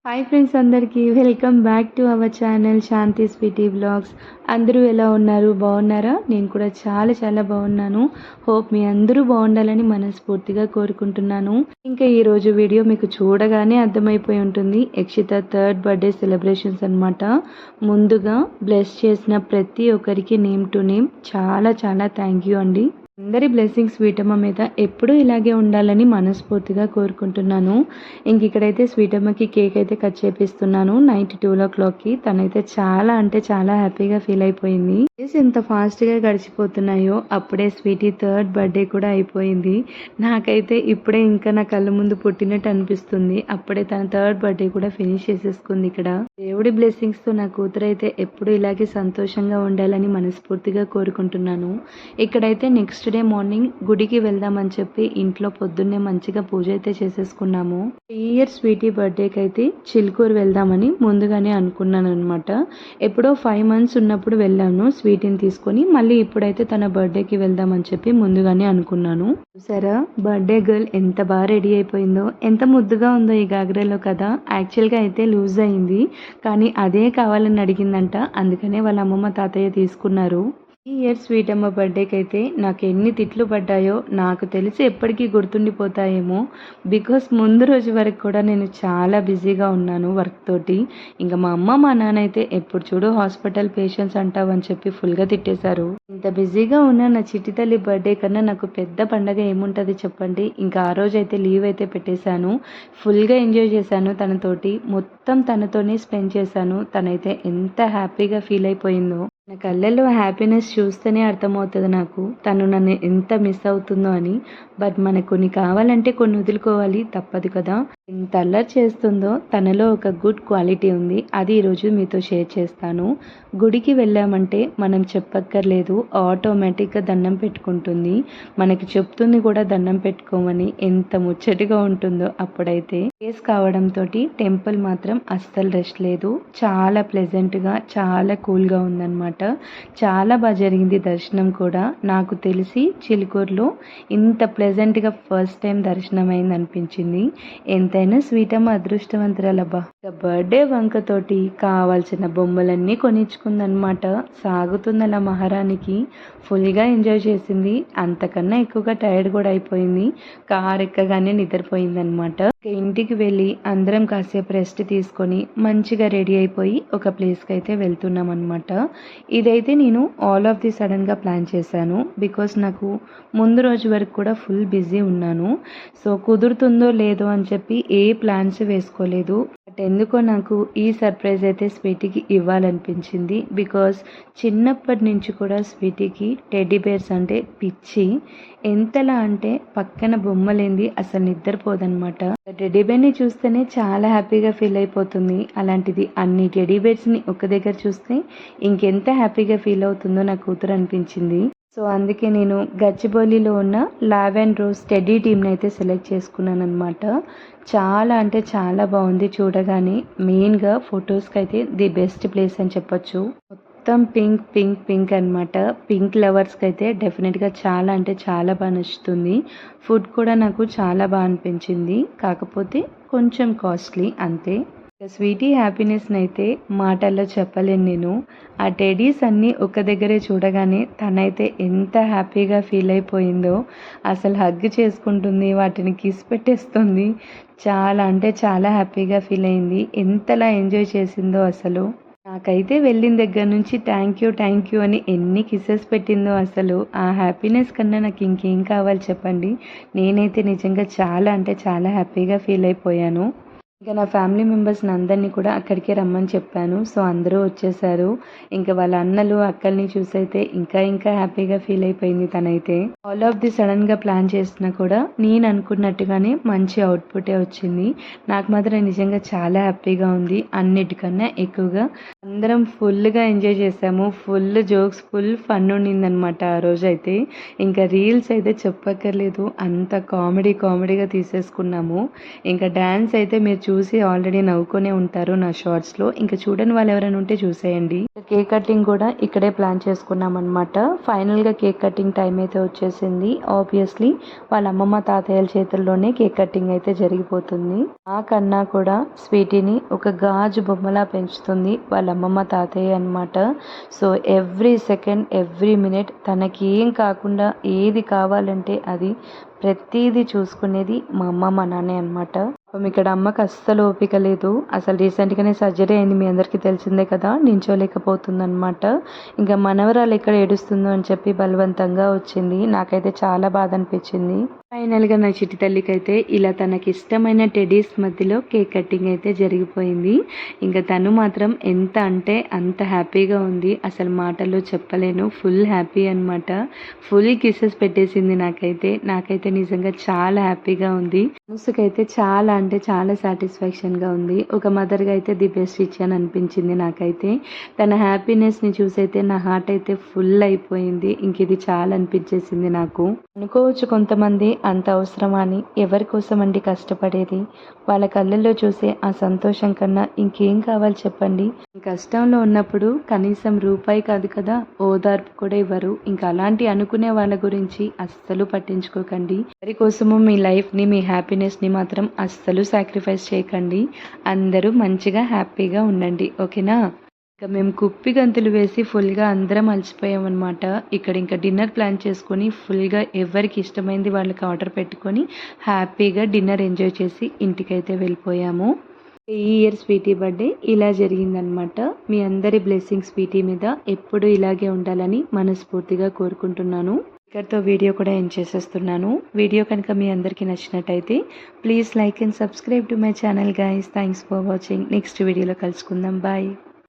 Hi friends, అందరికీ welcome back to our channel Shanti sweety vlogs. అందరూ ఎలా ఉన్నారు? బాగున్నారా? నేను కూడా చాలా చాలా బాగున్నాను. హోప్ మీ అందరూ బాగుండాలని మనస్ఫూర్తిగా కోరుకుంటున్నాను. ఇంకా ఈరోజు వీడియో మీకు చూడగానే అర్థమైపోయి ఉంటుంది. యక్షిత 3rd బర్త్డే సెలబ్రేషన్స్ అనమాట. ముందుగా బ్లెస్ చేసిన ప్రతి ఒక్కరికి నేమ్ టు నేమ్ చాలా చాలా థ్యాంక్ యూ అండి. అందరి బ్లెస్సింగ్స్ స్వీటమ్మ మీద ఎప్పుడూ ఇలాగే ఉండాలని మనస్ఫూర్తిగా కోరుకుంటున్నాను. ఇంక ఇక్కడైతే స్వీటమ్మకి కేక్ అయితే కట్ చేపిస్తున్నాను నైట్ 2 o'clockకి. తనైతే చాలా అంటే చాలా హ్యాపీగా ఫీల్ అయిపోయింది. డేస్ ఎంత ఫాస్ట్గా గడిచిపోతున్నాయో అప్పుడే స్వీటీ 3rd బర్త్డే కూడా అయిపోయింది. నాకైతే ఇప్పుడే ఇంకా నా కళ్ళ ముందు పుట్టినట్టు అనిపిస్తుంది. అప్పుడే తన 3rd బర్త్డే కూడా ఫినిష్ చేసేసుకుంది. ఇక్కడ దేవుడి బ్లెస్సింగ్స్తో నా కూతురు అయితే ఎప్పుడు ఇలాగే సంతోషంగా ఉండాలని మనస్ఫూర్తిగా కోరుకుంటున్నాను. ఇక్కడైతే నెక్స్ట్ డే మార్నింగ్ గుడికి వెళ్దామని చెప్పి ఇంట్లో పొద్దున్నే మంచిగా పూజ అయితే చేసేసుకున్నాము. 3 years స్వీటీ బర్త్డేకి అయితే చిలుకూరు వెళ్దామని ముందుగానే అనుకున్నాను అనమాట. ఎప్పుడో 5 months ఉన్నప్పుడు వెళ్ళాను స్వీటీని తీసుకొని. మళ్ళీ ఇప్పుడైతే తన బర్త్డేకి వెళ్దామని చెప్పి ముందుగానే అనుకున్నాను. చూసారా బర్త్డే గర్ల్ ఎంత బాగా రెడీ అయిపోయిందో, ఎంత ముద్దుగా ఉందో ఈ గాగ్రాలో కదా. యాక్చువల్గా అయితే లూజ్ అయింది, కానీ అదే కావాలని అడిగిందంట. అందుకనే వాళ్ళ అమ్మమ్మ తాతయ్య తీసుకున్నారు. ఈ ఇయర్ స్వీటమ్మ బర్త్డేకి అయితే నాకు ఎన్ని తిట్లు పడ్డాయో నాకు తెలిసి ఎప్పటికీ గుర్తుండిపోతాయేమో. బికాస్ ముందు రోజు వరకు కూడా నేను చాలా బిజీగా ఉన్నాను వర్క్ తోటి. ఇంకా మా అమ్మ మా నాన్న అయితే ఎప్పుడు చూడు హాస్పిటల్ పేషెంట్స్ అంటావని చెప్పి ఫుల్గా తిట్టేశారు. ఇంత బిజీగా ఉన్న నా చిట్టి తల్లి బర్త్డే కన్నా నాకు పెద్ద పండగ ఏముంటుంది చెప్పండి. ఇంకా ఆ రోజు అయితే లీవ్ అయితే పెట్టేశాను. ఫుల్గా ఎంజాయ్ చేశాను తనతోటి. మొత్తం తనతోనే స్పెండ్ చేశాను. తనైతే ఎంత హ్యాపీగా ఫీల్ అయిపోయిందో. నా కళ్ళల్లో హ్యాపీనెస్ చూస్తేనే అర్థమవుతుంది నాకు తను నన్ను ఎంత మిస్ అవుతుందో అని. బట్ మనకు కొన్ని కావాలంటే కొన్ని వదులుకోవాలి, తప్పదు కదా. ఎంత అల్లరి చేస్తుందో తనలో ఒక గుడ్ క్వాలిటీ ఉంది. అది ఈరోజు మీతో షేర్ చేస్తాను. గుడికి వెళ్ళామంటే మనం చెప్పక్కర్లేదు, ఆటోమేటిక్గా దండం పెట్టుకుంటుంది. మనకి చెప్తుంది కూడా దండం పెట్టుకోమని. ఎంత ముచ్చటగా ఉంటుందో అప్పుడైతే. కేస్ కావడంతో టెంపుల్ మాత్రం అస్సలు రెస్ట్ లేదు. చాలా ప్లెజెంట్గా చాలా కూల్గా ఉందన్నమాట. చాలా బాగా జరిగింది దర్శనం కూడా. నాకు తెలిసి చిలుకూరులో ఇంత ప్లెజెంట్గా ఫస్ట్ టైం దర్శనం అయింది అనిపించింది. ఎంతైనా స్వీటమ్మ అదృష్టవంతురాలబ్బా. బర్త్డే వంకతోటి కావాల్సిన బొమ్మలన్నీ కొనిచ్చుకుందనమాట. సాగుతుంది అలా మహారాణికి. ఫుల్గా ఎంజాయ్ చేసింది. అంతకన్నా ఎక్కువగా టైర్డ్ కూడా అయిపోయింది. కార్ ఎక్కగానే నిద్రపోయిందనమాట. ఇంటికి వెళ్ళి అందరం కాసేపు రెస్ట్ తీసుకొని మంచిగా రెడీ అయిపోయి ఒక ప్లేస్కి అయితే వెళ్తున్నాం అనమాట. ఇదైతే నేను ఆల్ ఆఫ్ ది సడన్గా ప్లాన్ చేశాను. బికాస్ నాకు ముందు రోజు వరకు కూడా ఫుల్ బిజీ ఉన్నాను. సో కుదురుతుందో లేదో అని చెప్పి ఏ ప్లాన్స్ వేసుకోలేదు. బట్ ఎందుకో నాకు ఈ సర్ప్రైజ్ అయితే స్వీటీకి ఇవ్వాలనిపించింది. బికాస్ చిన్నప్పటి నుంచి కూడా స్వీటీకి టెడ్డీ బేర్స్ అంటే పిచ్చి. ఎంతలా అంటే పక్కన బొమ్మలేంది అసలు నిద్రపోదనమాట. టెడ్డీ బేర్ని చూస్తేనే చాలా హ్యాపీగా ఫీల్ అయిపోతుంది. అలాంటిది అన్ని టెడ్డీ బేర్స్ని ఒక దగ్గర చూస్తే ఇంకెంత హ్యాపీగా ఫీల్ అవుతుందో నా కూతురు అనిపించింది. సో అందుకే నేను గచ్చిబౌలిలో ఉన్న లావ్ అండ్ రోజ్ టెడ్డీ టీమ్ని అయితే సెలెక్ట్ చేసుకున్నాను అనమాట. చాలా అంటే చాలా బాగుంది చూడగానే. మెయిన్గా ఫొటోస్కి అయితే ది బెస్ట్ ప్లేస్ అని చెప్పొచ్చు. మొత్తం పింక్ పింక్ పింక్ అనమాట. పింక్ లవర్స్కి అయితే డెఫినెట్గా చాలా అంటే చాలా బాగా నచ్చుతుంది. ఫుడ్ కూడా నాకు చాలా బాగా అనిపించింది. కాకపోతే కొంచెం కాస్ట్లీ అంతే. స్వీటీ హ్యాపీనెస్ని అయితే మాటల్లో చెప్పలేను నేను. ఆ టెడీస్ అన్నీ ఒక దగ్గరే చూడగానే తనైతే ఎంత హ్యాపీగా ఫీల్ అయిపోయిందో. అసలు హగ్ చేసుకుంటుంది, వాటిని కిస్ పెట్టేస్తుంది. చాలా అంటే చాలా హ్యాపీగా ఫీల్ అయింది. ఎంతలా ఎంజాయ్ చేసిందో అసలు. నాకైతే వెళ్ళిన దగ్గర నుంచి థ్యాంక్ యూ అని ఎన్ని కిసెస్ పెట్టిందో అసలు. ఆ హ్యాపీనెస్ కన్నా నాకు ఇంకేం కావాలి చెప్పండి. నేనైతే నిజంగా చాలా అంటే చాలా హ్యాపీగా ఫీల్ అయిపోయాను. ఇంకా నా ఫ్యామిలీ మెంబర్స్ని అందరినీ కూడా అక్కడికే రమ్మని చెప్పాను. సో అందరూ వచ్చేసారు. ఇంకా వాళ్ళ అన్నలు అక్కల్ని చూసైతే ఇంకా ఇంకా హ్యాపీగా ఫీల్ అయిపోయింది తనైతే. ఆల్ ఆఫ్ ది సడన్గా ప్లాన్ చేసినా కూడా నేను అనుకున్నట్టుగానే మంచి అవుట్పుటే వచ్చింది. నాకు మాత్రం నిజంగా చాలా హ్యాపీగా ఉంది. అన్నిటికన్నా ఎక్కువగా అందరం ఫుల్గా ఎంజాయ్ చేసాము. ఫుల్ జోక్స్, ఫుల్ ఫన్ ఉండిందనమాట ఆ రోజు అయితే. ఇంకా రీల్స్ అయితే చెప్పక్కర్లేదు, అంత కామెడీగా తీసేసుకున్నాము. ఇంకా డ్యాన్స్ అయితే మీరు చూసి ఆల్రెడీ నవ్వుకునే ఉంటారు నా షార్ట్స్లో. ఇంకా చూడని వాళ్ళు ఎవరైనా ఉంటే చూసేయండి. కేక్ కటింగ్ కూడా ఇక్కడే ప్లాన్ చేసుకున్నాం అనమాట. ఫైనల్గా కేక్ కటింగ్ టైం అయితే వచ్చేసింది. ఆబ్వియస్లీ వాళ్ళ అమ్మమ్మ తాతయ్యల చేతుల్లోనే కేక్ కటింగ్ అయితే జరిగిపోతుంది. నాకన్నా కూడా స్వీటీని ఒక గాజు బొమ్మలా పెంచుతుంది వాళ్ళ అమ్మమ్మ తాతయ్య అనమాట. So every second every minute తనకి ఏం కాకుండా ఏది కావాలంటే అది ప్రతిదీ చూసుకునేది మా అమ్మ మా నాన్నే అనమాట. ఇక్కడ అమ్మకి అస్సలు ఓపిక లేదు. అసలు రీసెంట్గానే సర్జరీ అయింది, మీ అందరికీ తెలిసిందే కదా, నించోలేకపోతుంది అనమాట. ఇంకా మనవరాలు ఎక్కడ ఏడుస్తుందో అని చెప్పి బలవంతంగా వచ్చింది. నాకైతే చాలా బాధ అనిపించింది. ఫైనల్గా నా చిట్టి తల్లికి అయితే ఇలా తనకి ఇష్టమైన టెడీస్ మధ్యలో కేక్ కటింగ్ అయితే జరిగిపోయింది. ఇంకా తను మాత్రం ఎంత అంటే అంత హ్యాపీగా ఉంది, అసలు మాటల్లో చెప్పలేను. ఫుల్ హ్యాపీ అనమాట. ఫుల్ కిసెస్ పెట్టేసింది నాకైతే నిజంగా చాలా హ్యాపీగా ఉంది. మనసుకైతే చాలా అంటే చాలా సాటిస్ఫాక్షన్గా ఉంది. ఒక మదర్గా అయితే ది బెస్ట్ ఇచ్చాను అనిపించింది నాకైతే. తన హ్యాపీనెస్ని చూసైతే నా హార్ట్ అయితే ఫుల్ అయిపోయింది. ఇంక ఇది చాలా అనిపించేసింది నాకు. అనుకోవచ్చు కొంతమంది అంత అవసరమా అని. ఎవరి కోసం అండి కష్టపడేది? వాళ్ళ కళ్ళల్లో చూసే ఆ సంతోషం కన్నా ఇంకేం కావాలి చెప్పండి. కష్టంలో ఉన్నప్పుడు కనీసం రూపాయి కాదు కదా, ఓదార్పు కూడా ఇవ్వరు. ఇంకా అలాంటి అనుకునే వాళ్ళ గురించి అస్సలు పట్టించుకోకండి. ఎవరి కోసము మీ లైఫ్ని మీ హ్యాపీనెస్ని మాత్రం అస్సలు సాక్రిఫైస్ చేయకండి. అందరూ మంచిగా హ్యాపీగా ఉండండి, ఓకేనా? ఇంకా మేము కుప్పి గంతులు వేసి ఫుల్గా అందరం అలసిపోయామన్నమాట. ఇక్కడ ఇంకా డిన్నర్ ప్లాన్ చేసుకొని ఫుల్గా ఎవరికి ఇష్టమైంది వాళ్ళకి ఆర్డర్ పెట్టుకొని హ్యాపీగా డిన్నర్ ఎంజాయ్ చేసి ఇంటికైతే వెళ్ళిపోయాము. ఈ ఇయర్ స్వీటీ బర్త్డే ఇలా జరిగిందనమాట. మీ అందరి బ్లెస్సింగ్ స్వీటీ మీద ఎప్పుడు ఇలాగే ఉండాలని మనస్ఫూర్తిగా కోరుకుంటున్నాను. ఇక్కడితో వీడియో కూడా ఎండ్ చేసేస్తున్నాను. వీడియో కనుక మీ అందరికీ నచ్చినట్టయితే please like and subscribe to my channel guys. Thanks for watching. Next వీడియోలో కలుసుకుందాం. బాయ్.